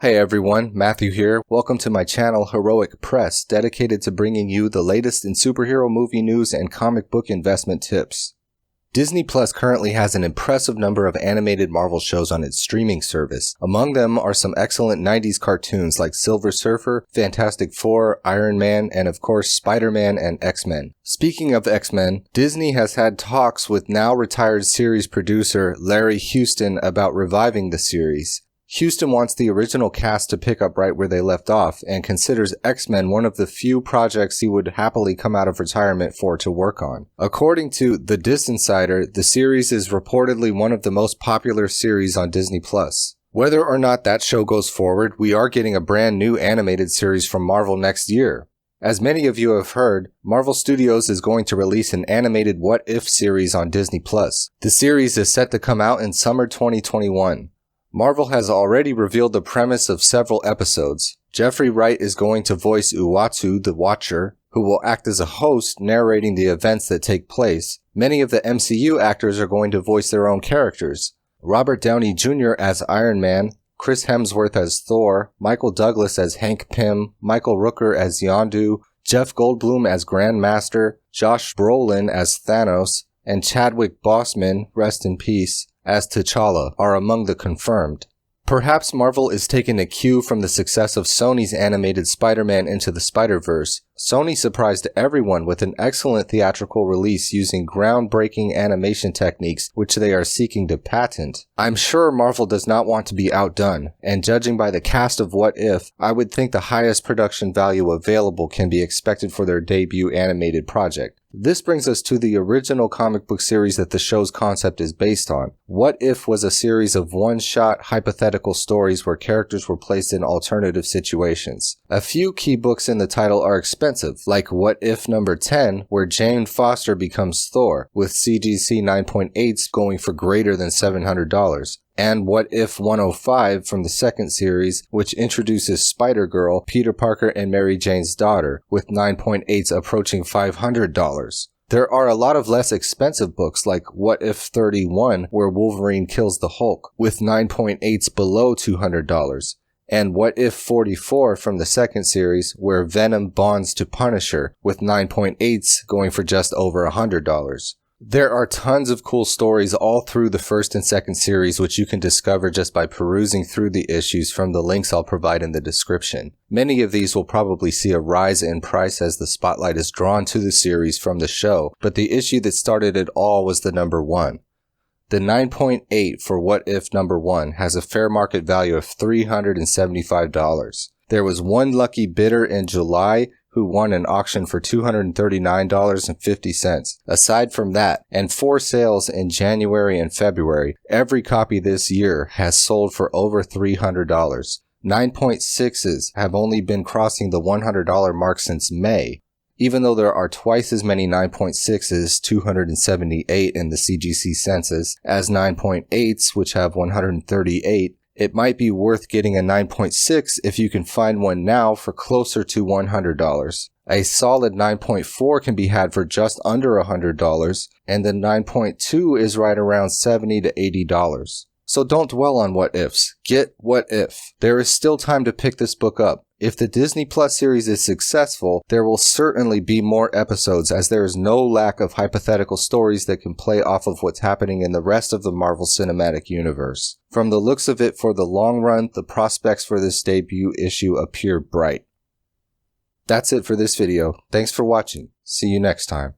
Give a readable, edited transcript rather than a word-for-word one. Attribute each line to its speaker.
Speaker 1: Hey everyone, Matthew here. Welcome to my channel Heroic Press, dedicated to bringing you the latest in superhero movie news and comic book investment tips. Disney Plus currently has an impressive number of animated Marvel shows on its streaming service. Among them are some excellent 90s cartoons like Silver Surfer, Fantastic Four, Iron Man, and of course Spider-Man and X-Men. Speaking of X-Men, Disney has had talks with now retired series producer Larry Houston about reviving the series. Houston wants the original cast to pick up right where they left off and considers X-Men one of the few projects he would happily come out of retirement for to work on. According to The Disinsider, the series is reportedly one of the most popular series on Disney Plus. Whether or not that show goes forward, we are getting a brand new animated series from Marvel next year. As many of you have heard, Marvel Studios is going to release an animated What If series on Disney Plus. The series is set to come out in summer 2021. Marvel has already revealed the premise of several episodes. Jeffrey Wright is going to voice Uatu the Watcher, who will act as a host narrating the events that take place. Many of the MCU actors are going to voice their own characters. Robert Downey Jr. as Iron Man, Chris Hemsworth as Thor, Michael Douglas as Hank Pym, Michael Rooker as Yondu, Jeff Goldblum as Grandmaster, Josh Brolin as Thanos, and Chadwick Boseman, rest in peace, as T'Challa are among the confirmed. Perhaps Marvel is taking a cue from the success of Sony's animated Spider-Man Into the Spider-Verse. Sony surprised everyone with an excellent theatrical release using groundbreaking animation techniques which they are seeking to patent. I'm sure Marvel does not want to be outdone, and judging by the cast of What If, I would think the highest production value available can be expected for their debut animated project. This brings us to the original comic book series that the show's concept is based on. What If was a series of one-shot hypothetical stories where characters were placed in alternative situations. A few key books in the title are expensive, like What If number 10, where Jane Foster becomes Thor, with CGC 9.8s going for greater than $700. And What If 105 from the second series, which introduces Spider-Girl, Peter Parker, and Mary Jane's daughter, with 9.8s approaching $500. There are a lot of less expensive books like What If 31, where Wolverine kills the Hulk, with 9.8s below $200. And What If 44 from the second series, where Venom bonds to Punisher, with 9.8s going for just over $100. There are tons of cool stories all through the first and second series which you can discover just by perusing through the issues from the links I'll provide in the description. Many of these will probably see a rise in price as the spotlight is drawn to the series from the show, but the issue that started it all was the number 1. The 9.8 for What If number 1 has a fair market value of $375. There was one lucky bidder in July who won an auction for $239.50. Aside from that, and 4 sales in January and February, every copy this year has sold for over $300. 9.6s have only been crossing the $100 mark since May. Even though there are twice as many 9.6s, 278 in the CGC census, as 9.8s, which have 138, it might be worth getting a 9.6 if you can find one now for closer to $100. A solid 9.4 can be had for just under $100, and the 9.2 is right around $70 to $80. So don't dwell on what ifs. Get What If. There is still time to pick this book up. If the Disney Plus series is successful, there will certainly be more episodes as there is no lack of hypothetical stories that can play off of what's happening in the rest of the Marvel Cinematic Universe. From the looks of it for the long run, the prospects for this debut issue appear bright. That's it for this video. Thanks for watching. See you next time.